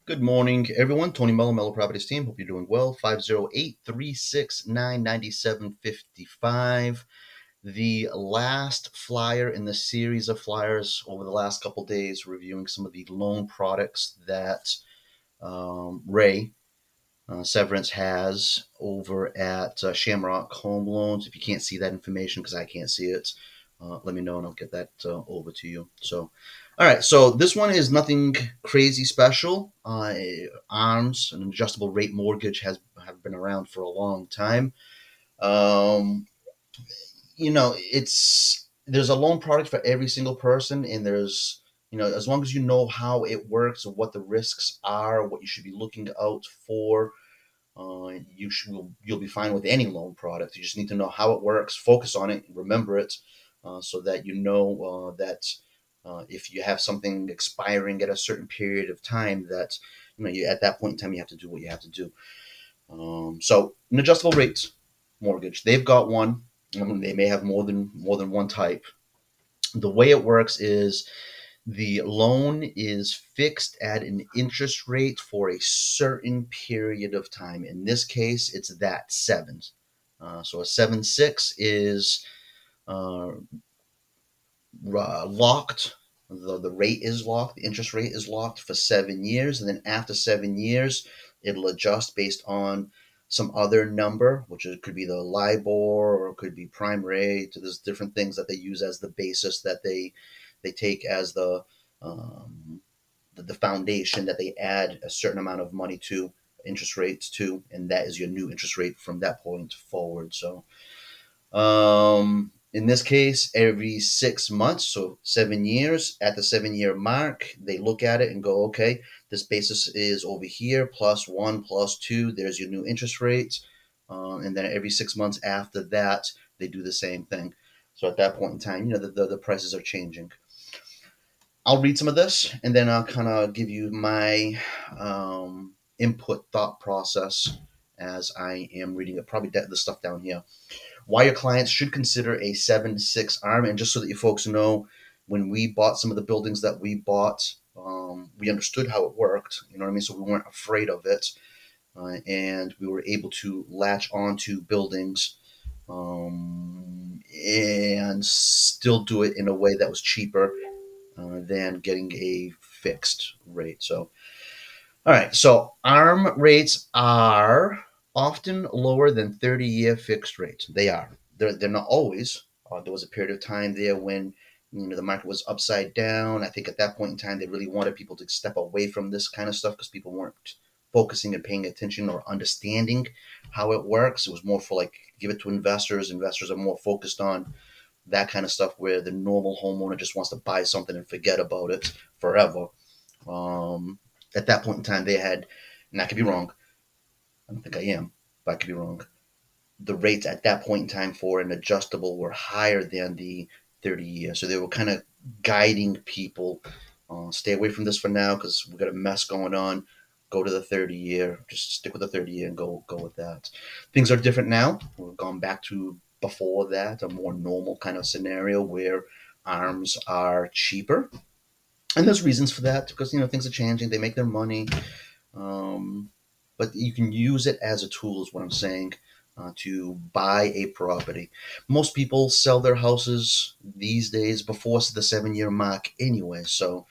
Good morning, everyone. Tony Mello, Mello Properties team. Hope you're doing well. 508-369-9755. The last flyer in the series of flyers over the last couple days, reviewing some of the loan products that Ray Severance has over at Shamrock Home Loans. If you can't see that information, because I can't see it, let me know and I'll get that over to you. So, all right. So this one is nothing crazy special. ARMS, an adjustable rate mortgage, has have been around for a long time. Um, it's there's a loan product for every single person, and there's as long as you know how it works and what the risks are, what you should be looking out for, you'll be fine with any loan product. You just need to know how it works, focus on it, remember it, so that you know that if you have something expiring at a certain period of time, that you at that point in time you have to do what you have to do. So an adjustable rate mortgage, they've got one. They may have more than one type. The way it works is the loan is fixed at an interest rate for a certain period of time. In this case, it's that seven. So a 7/6 is uh, locked. The rate is locked. The interest rate is locked for 7 years, and then after 7 years, it'll adjust based on some other number, which could be the LIBOR or it could be prime rate. There's different things that they use as the basis that they take as um, the foundation that they add a certain amount of money to interest rates to, and that is your new interest rate from that point forward. So in this case, every 6 months, so 7 years, at the 7 year mark, they look at it and go, okay, this basis is over here, plus one, plus two, there's your new interest rate. And then every 6 months after that, they do the same thing. So at that point in time, the prices are changing. I'll read some of this and then I'll kind of give you my input thought process as I am reading it. Probably the stuff down here. Why your clients should consider a 7/6 arm. And just so that you folks know, when we bought some of the buildings that we bought, we understood how it worked. You know what I mean? So we weren't afraid of it. And we were able to latch onto buildings and still do it in a way that was cheaper than getting a fixed rate. So, all right. So, ARM rates are often lower than 30-year fixed rates. They are. They're not always. There was a period of time there when the market was upside down. I think at that point in time they really wanted people to step away from this kind of stuff because people weren't focusing and paying attention or understanding how it works. It was more for like give it to investors. Investors are more focused on that kind of stuff where the normal homeowner just wants to buy something and forget about it forever. Um, at that point in time, they had, and I could be wrong, I don't think I am, but I could be wrong. The rates at that point in time for an adjustable were higher than the 30 years. So they were kind of guiding people stay away from this for now because we've got a mess going on. Go to the 30-year, just stick with the 30-year and go with that. Things are different now. We've gone back to before that, a more normal kind of scenario where arms are cheaper. And there's reasons for that because things are changing. They make their money, um, but you can use it as a tool, is what I'm saying, to buy a property. Most people sell their houses these days before the 7 year mark anyway. So,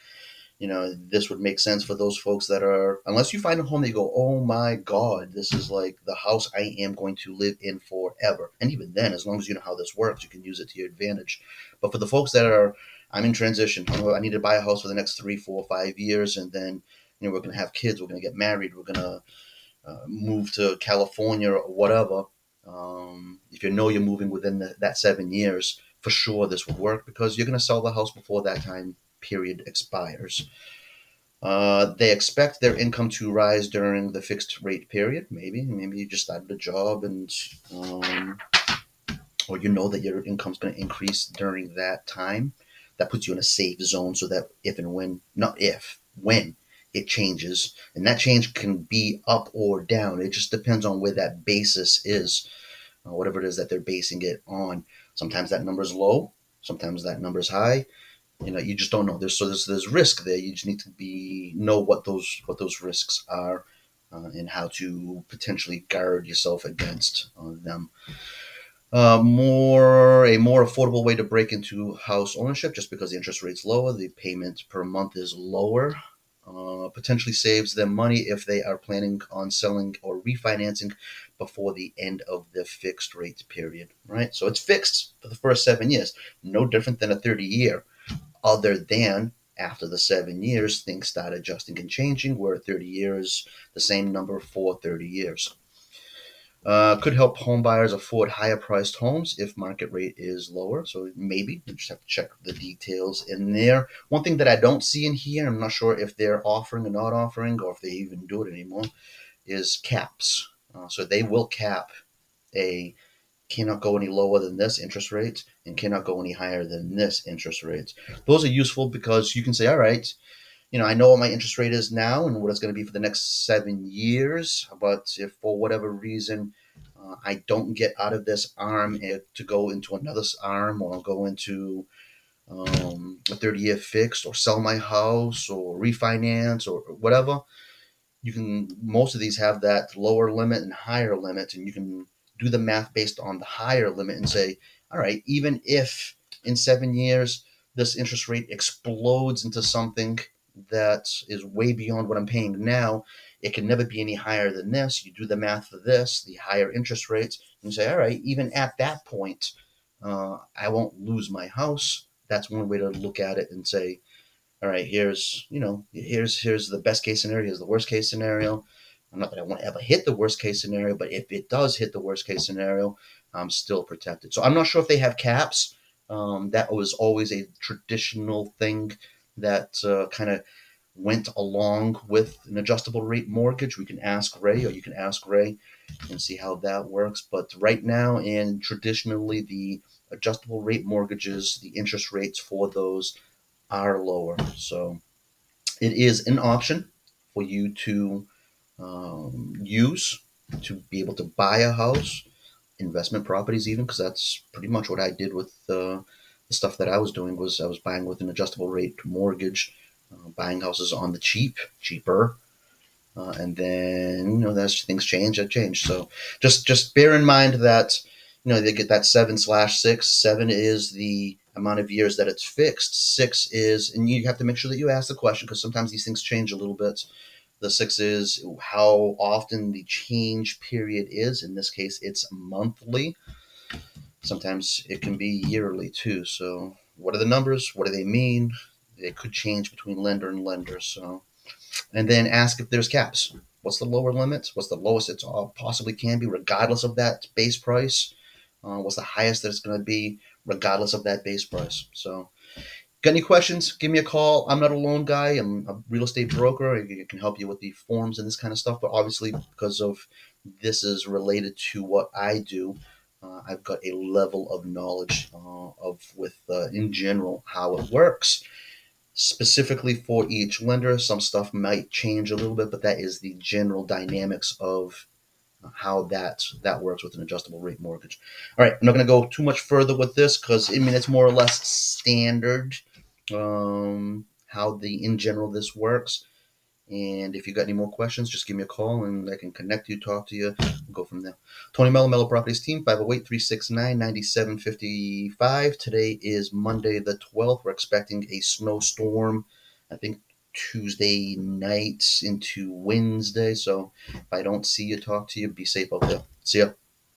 this would make sense for those folks that are, unless you find a home that you go, oh my God, this is like the house I am going to live in forever. And even then, as long as you know how this works, you can use it to your advantage. But for the folks that are, I'm in transition, I need to buy a house for the next 3, 4, 5 years, and then, we're going to have kids, we're going to get married, we're going to move to California or whatever. If you know you're moving within that 7 years, for sure this would work because you're going to sell the house before that time period expires. They expect their income to rise during the fixed rate period. Maybe you just started a job and, or that your income's going to increase during that time. That puts you in a safe zone so that if and when, not if, when it changes, and that change can be up or down. It just depends on where that basis is, whatever it is that they're basing it on. Sometimes that number is low, sometimes that number is high. You just don't know. There's risk there. You just need to know what those risks are, and how to potentially guard yourself against them. A more affordable way to break into house ownership, just because the interest rate's lower, the payment per month is lower. Potentially saves them money if they are planning on selling or refinancing before the end of the fixed rate period, right? So it's fixed for the first 7 years, no different than a 30-year, other than after the 7 years, things start adjusting and changing, where 30 years, the same number for 30 years. Could help home buyers afford higher priced homes if market rate is lower. So maybe you just have to check the details in there. One thing that I don't see in here, I'm not sure if they're offering or not offering, or if they even do it anymore, is caps. So they will cap a cannot go any lower than this interest rate and cannot go any higher than this interest rate. Those are useful because you can say, all right, I know what my interest rate is now and what it's going to be for the next 7 years. But if for whatever reason I don't get out of this arm to go into another arm, or go into a 30-year fixed, or sell my house, or refinance, or whatever, most of these have that lower limit and higher limit, and you can do the math based on the higher limit and say, all right, even if in 7 years this interest rate explodes into something that is way beyond what I'm paying now, it can never be any higher than this. You do the math for this, the higher interest rates, and say, all right, even at that point, I won't lose my house. That's one way to look at it and say, all right, here's the best case scenario, here's the worst case scenario. Not that I want to ever hit the worst case scenario, but if it does hit the worst case scenario, I'm still protected. So I'm not sure if they have caps. That was always a traditional thing that kind of went along with an adjustable rate mortgage. We can ask Ray, or you can ask Ray and see how that works. But right now, and traditionally, the adjustable rate mortgages, the interest rates for those are lower. So it is an option for you to use to be able to buy a house, investment properties, even, because that's pretty much what I did with the stuff that I was doing. Was I was buying with an adjustable rate mortgage, buying houses on the cheaper. And then that's things change. That change. So just bear in mind that they get that 7/6. 7 is the amount of years that it's fixed. 6 is, and you have to make sure that you ask the question, because sometimes these things change a little bit. The 6 is how often the change period is. In this case, it's monthly. Sometimes it can be yearly too. So what are the numbers? What do they mean? They could change between lender and lender. So, and then ask if there's caps. What's the lower limit? What's the lowest it possibly can be, regardless of that base price? What's the highest that it's going to be, regardless of that base price? So, got any questions? Give me a call. I'm not a loan guy. I'm a real estate broker. I can help you with the forms and this kind of stuff. But obviously, because of this is related to what I do, I've got a level of knowledge in general how it works. Specifically for each lender, some stuff might change a little bit, but that is the general dynamics of how that works with an adjustable rate mortgage. All right, I'm not going to go too much further with this, because it's more or less standard how in general this works. And if you got any more questions, just give me a call and I can connect you, talk to you, and go from there. Tony Mello, Mello Properties Team, 508-369-9755. Today is Monday the 12th. We're expecting a snowstorm, I think Tuesday night into Wednesday. So if I don't see you, talk to you, be safe out there. See ya.